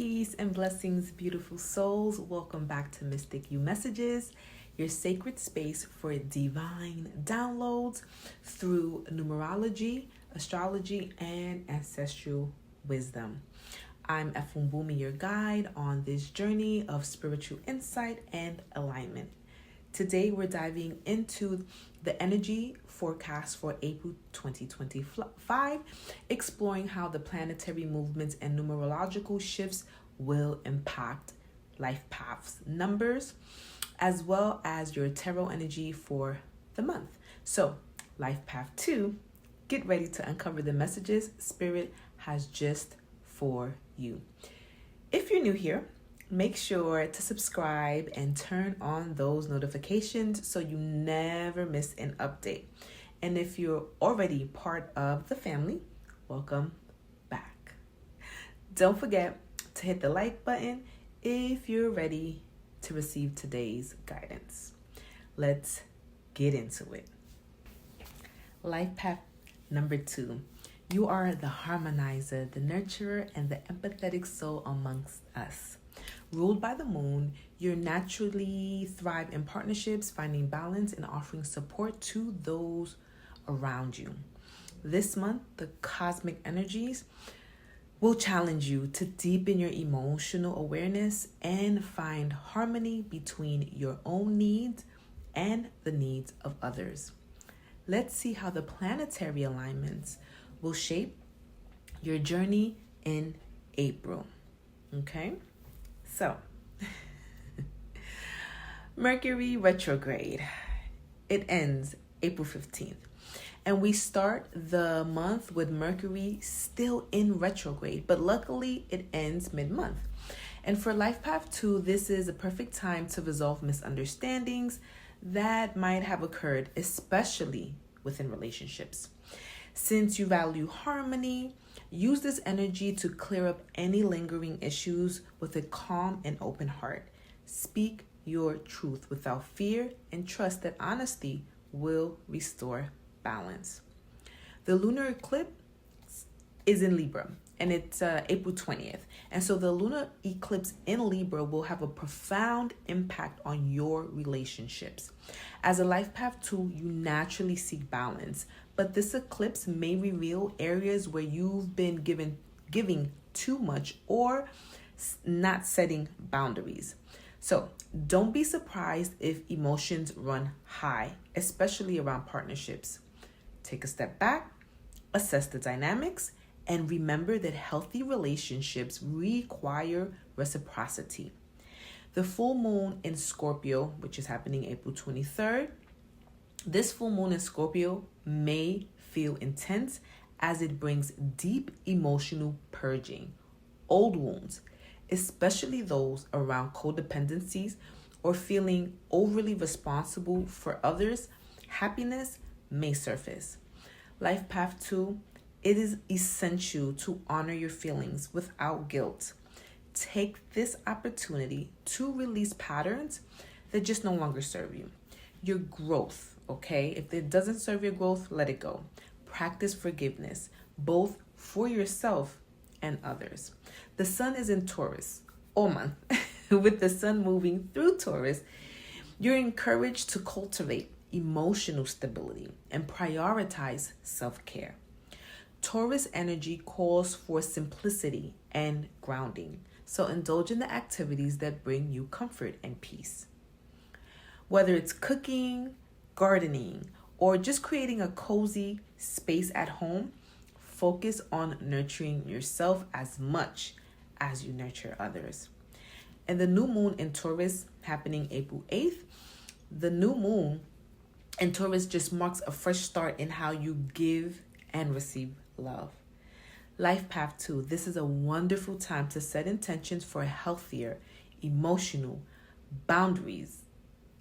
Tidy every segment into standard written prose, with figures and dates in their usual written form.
Peace and blessings, beautiful souls. Welcome back to Mystic You Messages, your sacred space for divine downloads through numerology, astrology, and ancestral wisdom. I'm Efumbumi, your guide on this journey of spiritual insight and alignment. Today, we're diving into the energy forecast for April 2025, exploring how the planetary movements and numerological shifts will impact life paths, numbers, as well as your tarot energy for the month. So, life path 2, get ready to uncover the messages Spirit has just for you. If you're new here, make sure to subscribe and turn on those notifications so you never miss an update. And if you're already part of the family, welcome back. Don't forget to hit the like button if you're ready to receive today's guidance. Let's get into it. Life path number 2. You are the harmonizer, the nurturer, and the empathetic soul amongst us. Ruled by the moon, you naturally thrive in partnerships, finding balance and offering support to those around you. This month, the cosmic energies will challenge you to deepen your emotional awareness and find harmony between your own needs and the needs of others. Let's see how the planetary alignments will shape your journey in April. Okay? So, Mercury retrograde. It ends April 15th. And we start the month with Mercury still in retrograde, but luckily it ends mid-month. And for Life Path 2, this is a perfect time to resolve misunderstandings that might have occurred, especially within relationships. Since you value harmony, use this energy to clear up any lingering issues with a calm and open heart. Speak your truth without fear and trust that honesty will restore balance. The lunar eclipse is in Libra and it's April 20th. And so the lunar eclipse in Libra will have a profound impact on your relationships. As a life path 2, you naturally seek balance, but this eclipse may reveal areas where you've been giving too much or not setting boundaries. So don't be surprised if emotions run high, especially around partnerships. Take a step back, assess the dynamics, and remember that healthy relationships require reciprocity. The full moon in Scorpio, which is happening April 23rd, this full moon in Scorpio may feel intense as it brings deep emotional purging, old wounds, especially those around codependencies or feeling overly responsible for others. Happiness may surface. Life path 2, it is essential to honor your feelings without guilt. Take this opportunity to release patterns that just no longer serve you. Your growth, okay? If it doesn't serve your growth, let it go. Practice forgiveness, both for yourself and others. The sun is in Taurus all month. With the sun moving through Taurus, you're encouraged to cultivate emotional stability and prioritize self-care. Taurus energy calls for simplicity and grounding, so indulge in the activities that bring you comfort and peace. Whether it's cooking, gardening, or just creating a cozy space at home, focus on nurturing yourself as much as you nurture others. And the new moon in Taurus happening April 8th, the new moon in Taurus just marks a fresh start in how you give and receive love. Life path 2, this is a wonderful time to set intentions for healthier, emotional boundaries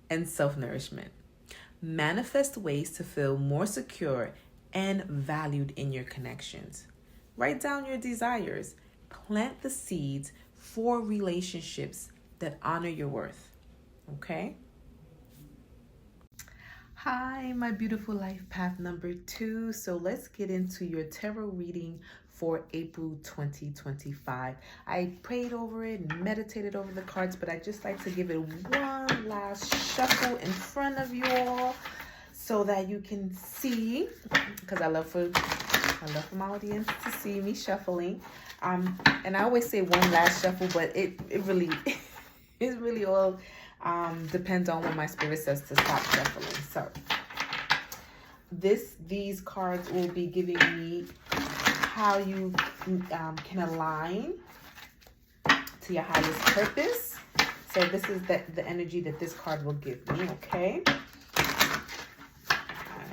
and self-nourishment. Manifest ways to feel more secure and valued in your connections. Write down your desires. Plant the seeds for relationships that honor your worth. Okay? Hi, my beautiful life path number 2. So let's get into your tarot reading for April 2025. I prayed over it and meditated over the cards, but I just like to give it one last shuffle in front of you all so that you can see, because I love for my audience to see me shuffling. And I always say one last shuffle, but it really it really all depends on when my spirit says to stop shuffling. So these cards will be giving me how you can align to your highest purpose. So this is the energy that this card will give me, okay? All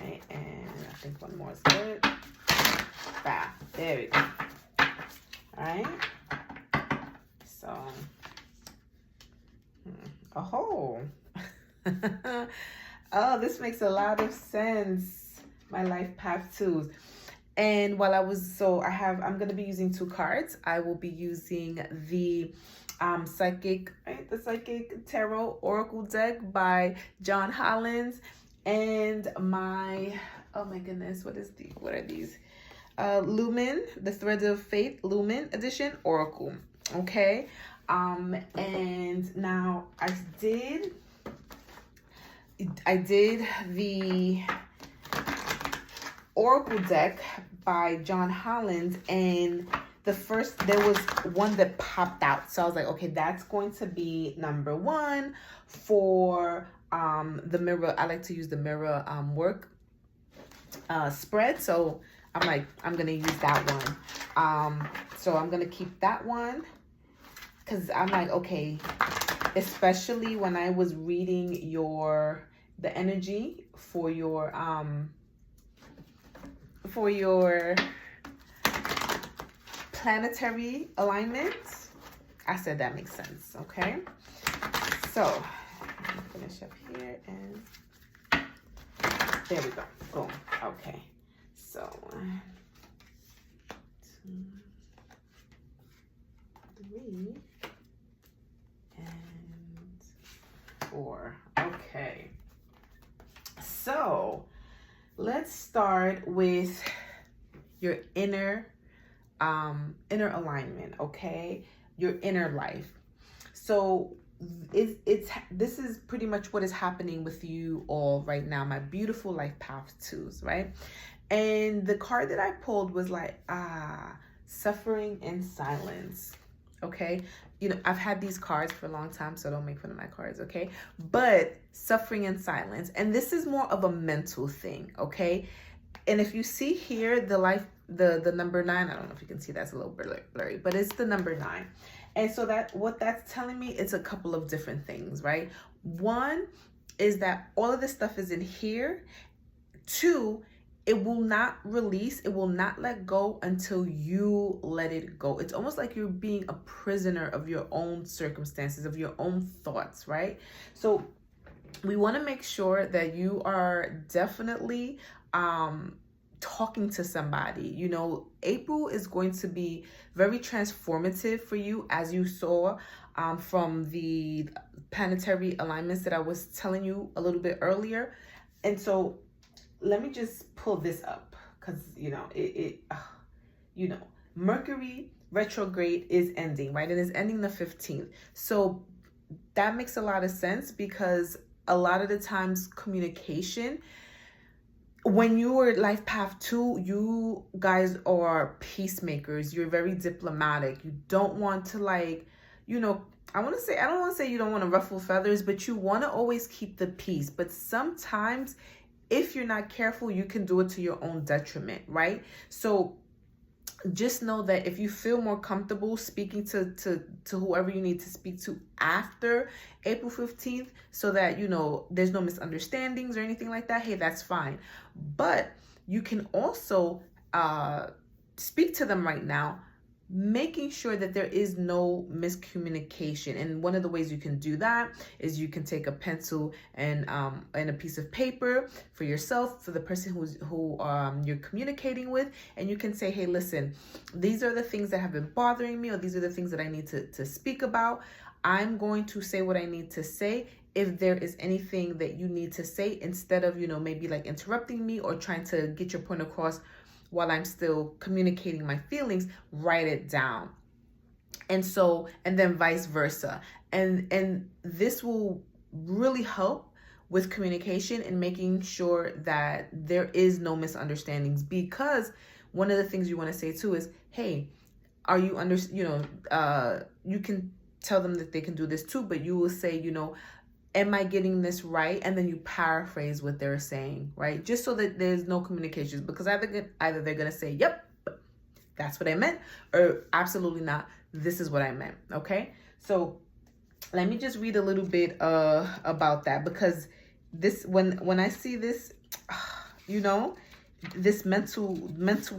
right, and I think one more is good. Bah, there we go. All right. So, oh, oh, this makes a lot of sense. My life path twos. And while I'm going to be using two cards. I will be using the Psychic Tarot Oracle deck by John Hollins, and oh my goodness, what are these? Lumen, the Threads of Fate Lumen Edition Oracle. Okay. And now I did the Oracle deck by John Hollins, and there was one that popped out. So I was like, okay, that's going to be number one for the mirror. I like to use the mirror work spread. So I'm like, I'm going to use that one. So I'm going to keep that one because I'm like, okay, especially when I was reading the energy for your planetary alignment, I said that makes sense. Okay, so I'm gonna finish up here, and there we go. Boom. Okay, so 1, 2, 3, and 4. Okay, so let's start with your inner alignment, okay? Your inner life. So this is pretty much what is happening with you all right now, my beautiful life path twos, right? And the card that I pulled was like, suffering in silence. Okay, you know, I've had these cards for a long time, so don't make fun of my cards, okay? But suffering in silence, and this is more of a mental thing, okay? And if you see here the number 9, I don't know if you can see, that's a little blurry, but it's the number 9. And so what that's telling me is a couple of different things, right? One is that all of this stuff is in here. 2, it will not release, it will not let go until you let it go. It's almost like you're being a prisoner of your own circumstances, of your own thoughts, right? So we want to make sure that you are definitely talking to somebody. You know, April is going to be very transformative for you, as you saw from the planetary alignments that I was telling you a little bit earlier. And so let me just pull this up, because you know, Mercury retrograde is ending, right? It is ending the 15th. So that makes a lot of sense, because a lot of the times communication, when you are life path 2, you guys are peacemakers. You're very diplomatic. You don't want to, like, you know, I don't want to say you don't want to ruffle feathers, but you want to always keep the peace. But sometimes if you're not careful, you can do it to your own detriment, right? So just know that if you feel more comfortable speaking to whoever you need to speak to after April 15th, so that, you know, there's no misunderstandings or anything like that, hey, that's fine. But you can also speak to them right now, making sure that there is no miscommunication. And one of the ways you can do that is you can take a pencil and a piece of paper for yourself, for the person who you're communicating with, and you can say, hey, listen, these are the things that have been bothering me, or these are the things that I need to speak about. I'm going to say what I need to say. If there is anything that you need to say, instead of, you know, maybe like interrupting me or trying to get your point across while I'm still communicating my feelings, write it down. And then vice versa. And this will really help with communication and making sure that there is no misunderstandings, because one of the things you want to say too is, hey, are you you can tell them that they can do this too, but you will say, am I getting this right? And then you paraphrase what they're saying, right? Just so that there's no communications, because either they're going to say, yep, that's what I meant, or absolutely not, this is what I meant. Okay. So let me just read a little bit about that, because this, when I see this, this mental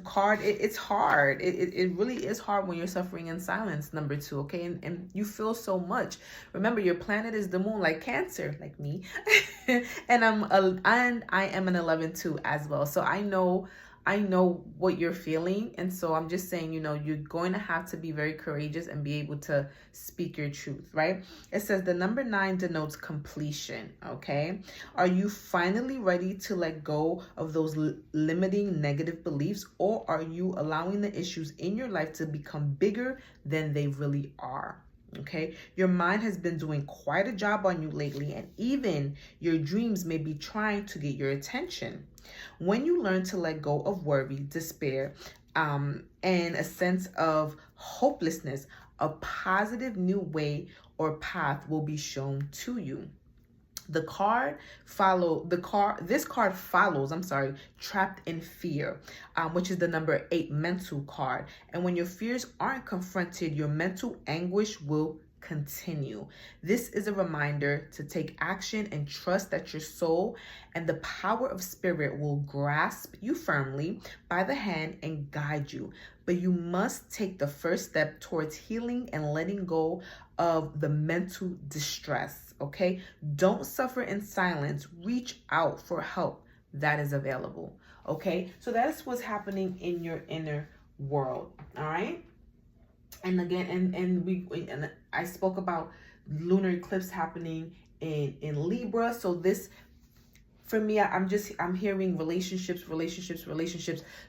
card, it's hard. It really is hard when you're suffering in silence, number 2. Okay. And you feel so much. Remember, your planet is the moon, like Cancer, like me. and I am an 11-2 as well. So I know what you're feeling. And so I'm just saying, you're going to have to be very courageous and be able to speak your truth, right? It says the number 9 denotes completion. Okay. Are you finally ready to let go of those limiting negative beliefs, or are you allowing the issues in your life to become bigger than they really are? Okay. Your mind has been doing quite a job on you lately, and even your dreams may be trying to get your attention. When you learn to let go of worry, despair, and a sense of hopelessness, a positive new way or path will be shown to you. This card follows, trapped in fear, which is the number 8 mental card. And when your fears aren't confronted, your mental anguish will continue. This is a reminder to take action and trust that your soul and the power of spirit will grasp you firmly by the hand and guide you. But you must take the first step towards healing and letting go of the mental distress. Okay? Don't suffer in silence. Reach out for help that is available. Okay? So that's what's happening in your inner world. All right? And again, and I spoke about lunar eclipse happening in Libra. So this, for me, I'm hearing relationships.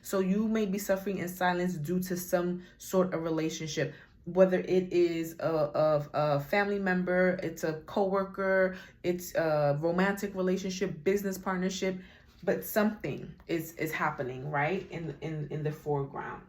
So you may be suffering in silence due to some sort of relationship, whether it is a family member, it's a coworker, it's a romantic relationship, business partnership, but something is happening, right, in the foreground.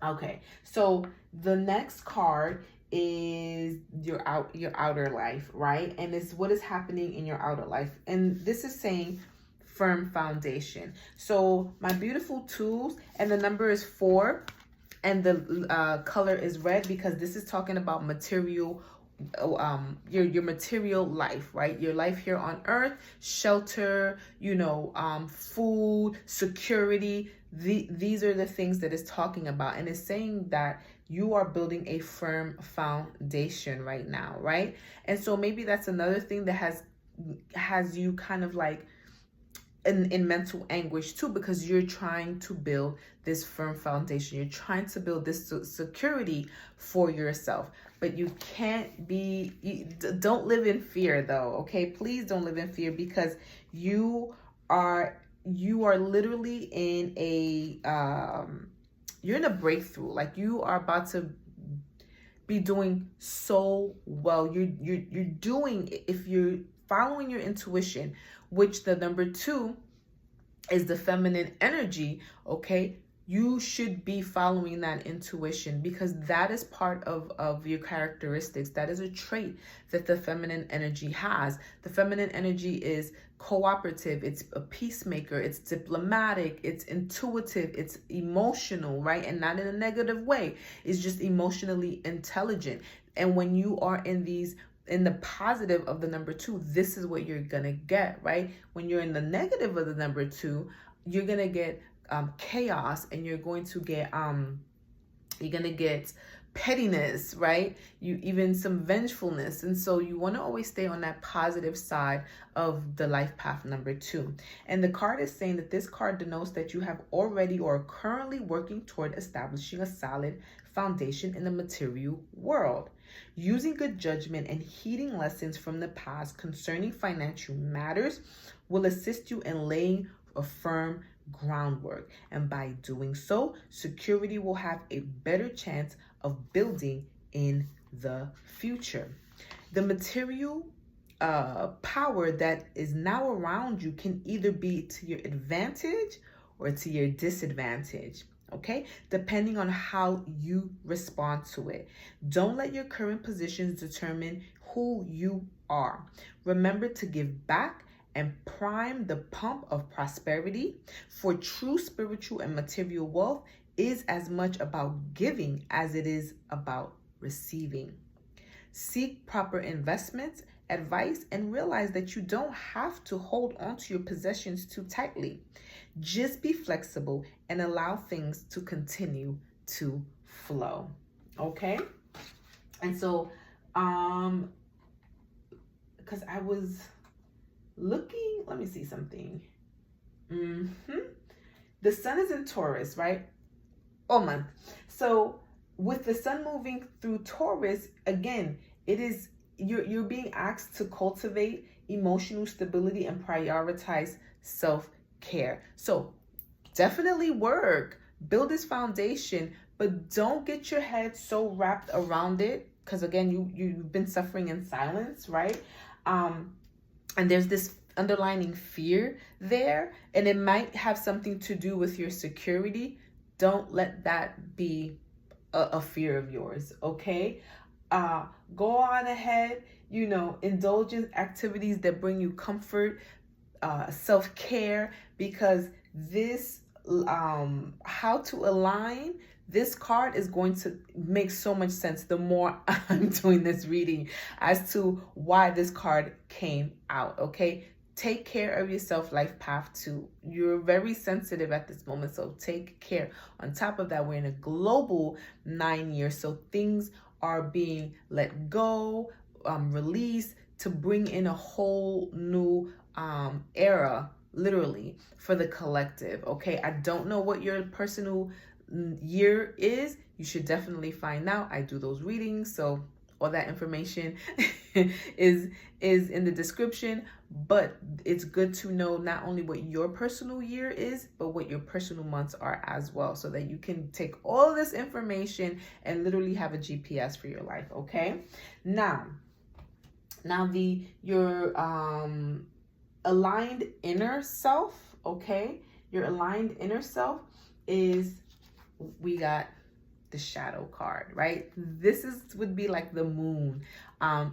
Okay, so the next card is your outer life, right? And it's what is happening in your outer life. And this is saying firm foundation. So my beautiful tools, and the number is 4, and the color is red, because this is talking about material, your material life, right? Your life here on earth, shelter, food, security. These are the things that it's talking about. And it's saying that you are building a firm foundation right now, right? And so maybe that's another thing that has you kind of like in mental anguish too, because you're trying to build this firm foundation. You're trying to build this security for yourself, but you don't live in fear though. Okay. Please don't live in fear, because you are literally in you're in a breakthrough. Like, you are about to be doing so well. You're doing, if you're following your intuition, which the number 2 is the feminine energy. Okay. You should be following that intuition, because that is part of your characteristics. That is a trait that the feminine energy has. The feminine energy is cooperative, it's a peacemaker, it's diplomatic, it's intuitive, it's emotional, right? And not in a negative way. It's just emotionally intelligent. And when you are in the positive of the number 2, this is what you're gonna get, right? When you're in the negative of the number 2, you're gonna get chaos, and you're going to get pettiness, right? You even some vengefulness. And so you want to always stay on that positive side of the life path number 2. And the card is saying that this card denotes that you have already or are currently working toward establishing a solid foundation in the material world. Using good judgment and heeding lessons from the past concerning financial matters will assist you in laying a firm groundwork. And by doing so, security will have a better chance of building in the future. The material power that is now around you can either be to your advantage or to your disadvantage, okay? Depending on how you respond to it. Don't let your current positions determine who you are. Remember to give back and prime the pump of prosperity, for true spiritual and material wealth is as much about giving as it is about receiving. Seek proper investments, advice, and realize that you don't have to hold on to your possessions too tightly. Just be flexible and allow things to continue to flow. Okay? And so, because I was looking, let me see something. The sun is in Taurus, right? All month. So with the sun moving through Taurus, again, it is you're being asked to cultivate emotional stability and prioritize self-care. So definitely build this foundation, but don't get your head so wrapped around it, because again, you've been suffering in silence, right? And there's this underlying fear there, and it might have something to do with your security. Don't let that be a fear of yours, okay? Go on ahead, indulge in activities that bring you comfort, self-care, because this, how to align, this card is going to make so much sense the more I'm doing this reading as to why this card came out, okay? Take care of yourself, life path 2. You're very sensitive at this moment, so take care. On top of that, we're in a global 9 year, so things are being let go, released to bring in a whole new era, literally, for the collective, okay? I don't know what your personal year is. You should definitely find out. I do those readings, so all that information is in the description, but it's good to know not only what your personal year is, but what your personal months are as well, so that you can take all this information and literally have a GPS for your life, okay? Now your aligned inner self, okay? Your aligned inner self is, we got the shadow card, right? This would be like the moon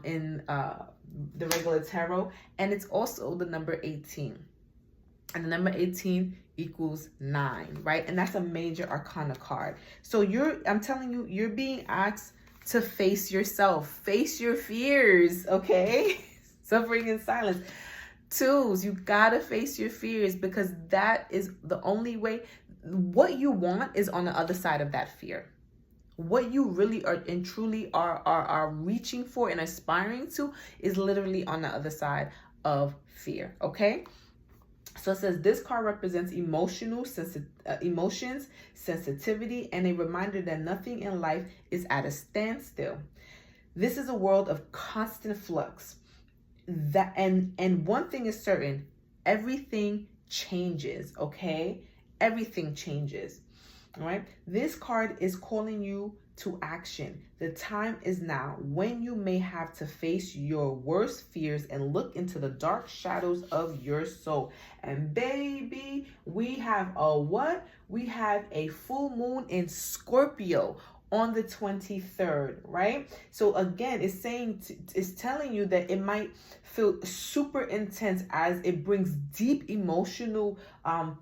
in the regular tarot, and it's also the number 18, and the number 18 equals 9, right? And that's a major arcana card. So I'm telling you, you're being asked to face yourself, face your fears, okay? Suffering in silence. 2s, you gotta face your fears, because that is the only way. What you want is on the other side of that fear. What you really are and truly are reaching for and aspiring to is literally on the other side of fear, okay? So it says this card represents emotions, sensitivity, and a reminder that nothing in life is at a standstill. This is a world of constant flux. And one thing is certain, everything changes, okay? Everything changes. All right. This card is calling you to action. The time is now, when you may have to face your worst fears and look into the dark shadows of your soul. And baby, we have a what? We have a full moon in Scorpio on the 23rd, right? So again, it's telling you that it might feel super intense as it brings deep emotional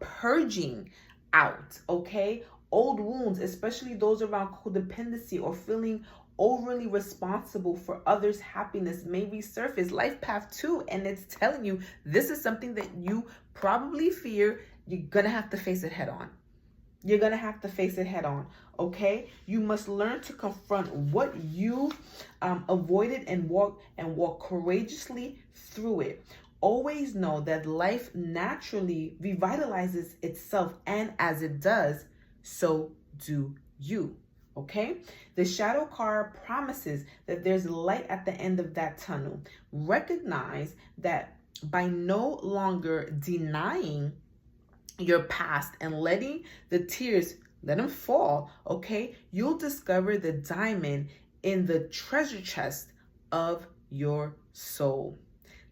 purging out, okay? Old wounds, especially those around codependency or feeling overly responsible for others' happiness, may resurface. Life path 2, and it's telling you this is something that you probably fear. You're gonna have to face it head on. You're gonna have to face it head on, okay? You must learn to confront what you avoided and walk courageously through it. Always know that life naturally revitalizes itself, and as it does, so do you, okay? The shadow card promises that there's light at the end of that tunnel. Recognize that by no longer denying your past and letting the tears, let them fall, okay? You'll discover the diamond in the treasure chest of your soul.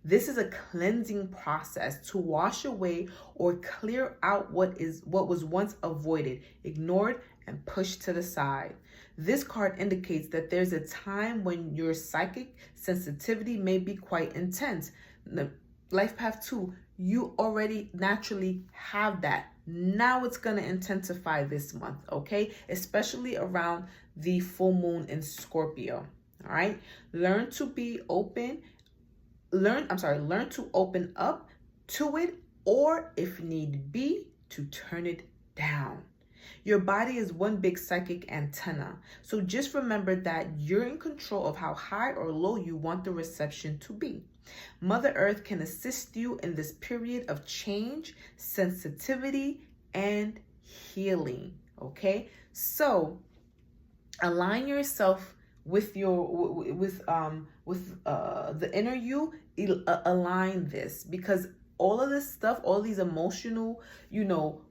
This is a cleansing process to wash away or clear out what was once avoided, ignored, and pushed to the side. This card indicates that there's a time when your psychic sensitivity may be quite intense. The Life Path 2, you already naturally have that. Now it's going to intensify this month, okay? Especially around the full moon in Scorpio, all right? Learn to open up to it, or if need be, to turn it down. Your body is one big psychic antenna. So just remember that you're in control of how high or low you want the reception to be. Mother Earth can assist you in this period of change, sensitivity, and healing. Okay? So align yourself with the inner you. Align this, because all of this stuff, all these emotional,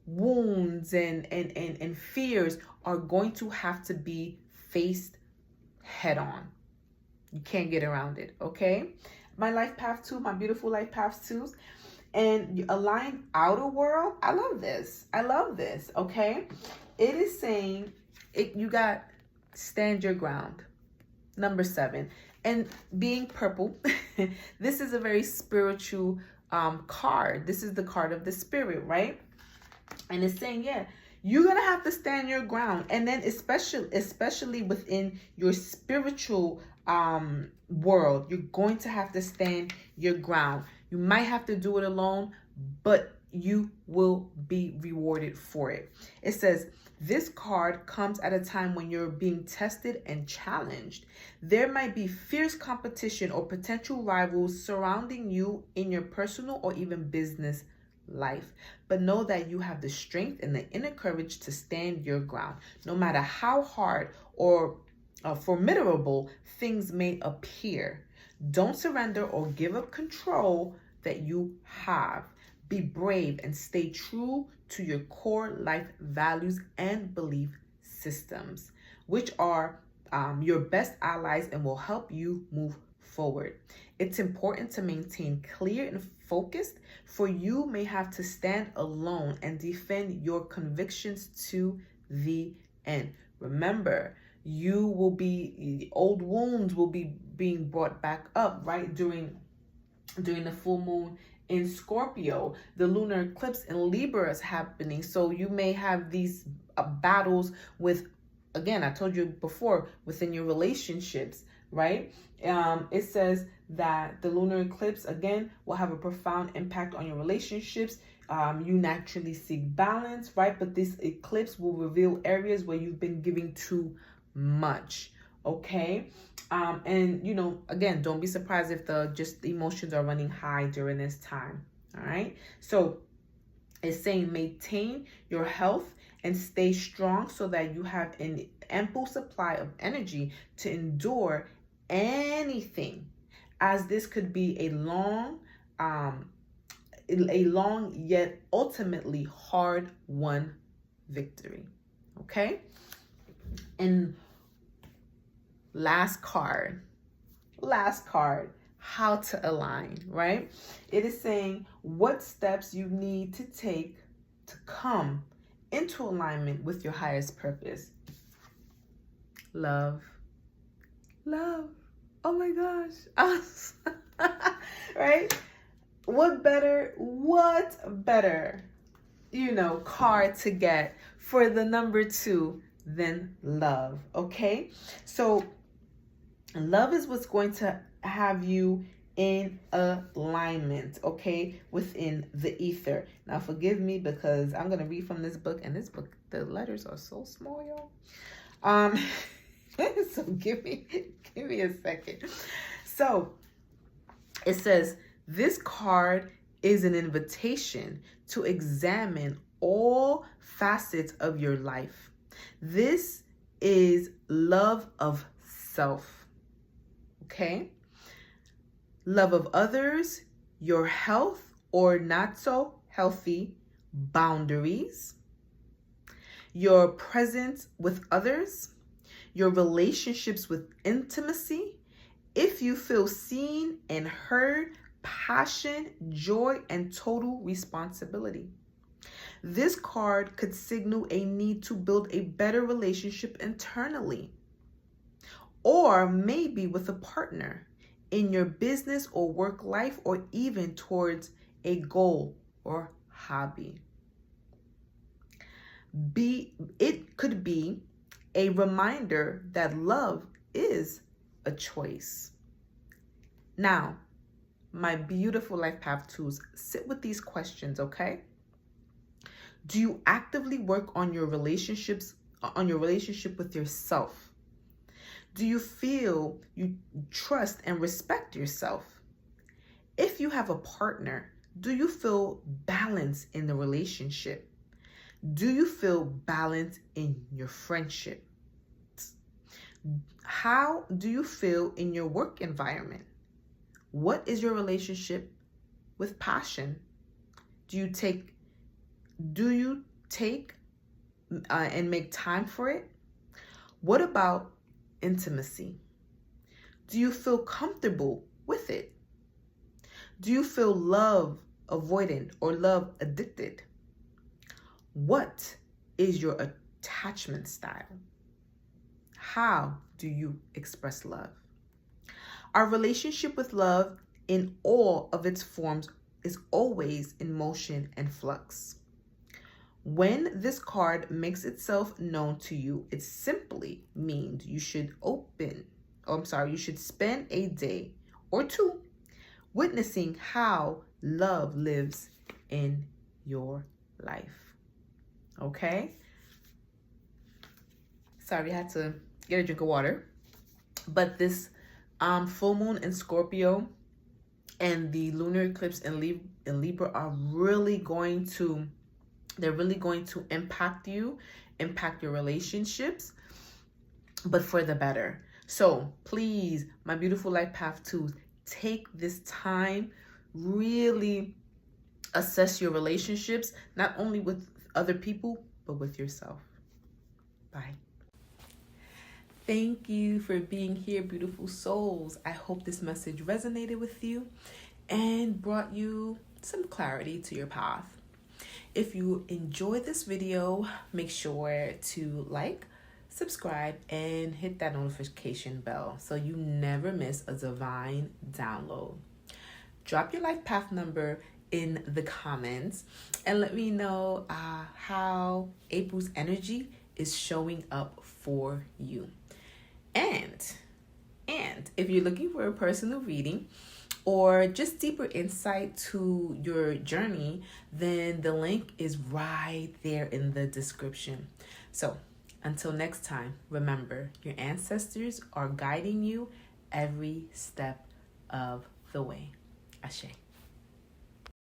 wounds and fears are going to have to be faced head on. You can't get around it, okay? My life path 2, my beautiful life path 2s, and you align outer world. I love this, okay? It is saying you got stand your ground. Number 7. And being purple, this is a very spiritual card. This is the card of the spirit, right? And it's saying, yeah, you're gonna have to stand your ground. And then especially within your spiritual world, you're going to have to stand your ground. You might have to do it alone, but you will be rewarded for it. It says, this card comes at a time when you're being tested and challenged. There might be fierce competition or potential rivals surrounding you in your personal or even business life. But know that you have the strength and the inner courage to stand your ground, no matter how hard or formidable things may appear. Don't surrender or give up control that you have. Be brave and stay true to your core life values and belief systems, which are your best allies and will help you move forward. It's important to maintain clear and focused, for you may have to stand alone and defend your convictions to the end. Remember, the old wounds will be being brought back up, right? During the full moon in Scorpio, the lunar eclipse in Libra is happening. So you may have these battles with, again, I told you before, within your relationships, right? It says that the lunar eclipse, again, will have a profound impact on your relationships. You naturally seek balance, right? But this eclipse will reveal areas where you've been giving too much, okay? And again, don't be surprised if the emotions are running high during this time. All right. So it's saying maintain your health and stay strong so that you have an ample supply of energy to endure anything, as this could be a long yet ultimately hard won victory. Okay. And last card, how to align, right? It is saying what steps you need to take to come into alignment with your highest purpose. Love. Oh my gosh. Right? What better, card to get for the number 2 than love, okay? So love is what's going to have you in alignment, okay, within the ether. Now, forgive me because I'm going to read from this book, and this book, the letters are so small, y'all. So give me a second. So it says, this card is an invitation to examine all facets of your life. This is love of self, okay? Love of others, your health or not so healthy boundaries, your presence with others, your relationships with intimacy, if you feel seen and heard, passion, joy, and total responsibility. This card could signal a need to build a better relationship internally, or maybe with a partner in your business or work life, or even towards a goal or hobby. It could be a reminder that love is a choice. Now, my beautiful life path twos, sit with these questions, okay? Do you actively work on your relationship with yourself? Do you feel you trust and respect yourself? If you have a partner, do you feel balance in the relationship? Do you feel balance in your friendship? How do you feel in your work environment? What is your relationship with passion? Do you take and make time for it? What about intimacy? Do you feel comfortable with it? Do you feel love avoidant or love addicted? What is your attachment style? How do you express love? Our relationship with love in all of its forms is always in motion and flux. When this card makes itself known to you, it simply means you should spend a day or two witnessing how love lives in your life. Okay? Sorry, I had to get a drink of water. But this full moon in Scorpio and the lunar eclipse in Libra are really going to impact you, impact your relationships, but for the better. So please, my beautiful life path twos, take this time, really assess your relationships, not only with other people, but with yourself. Bye. Thank you for being here, beautiful souls. I hope this message resonated with you and brought you some clarity to your path. If you enjoyed this video, make sure to like, subscribe, and hit that notification bell so you never miss a divine download. Drop your life path number in the comments and let me know how April's energy is showing up for you. And if you're looking for a personal reading or just deeper insight to your journey, then the link is right there in the description. So until next time, remember, your ancestors are guiding you every step of the way. Ashe.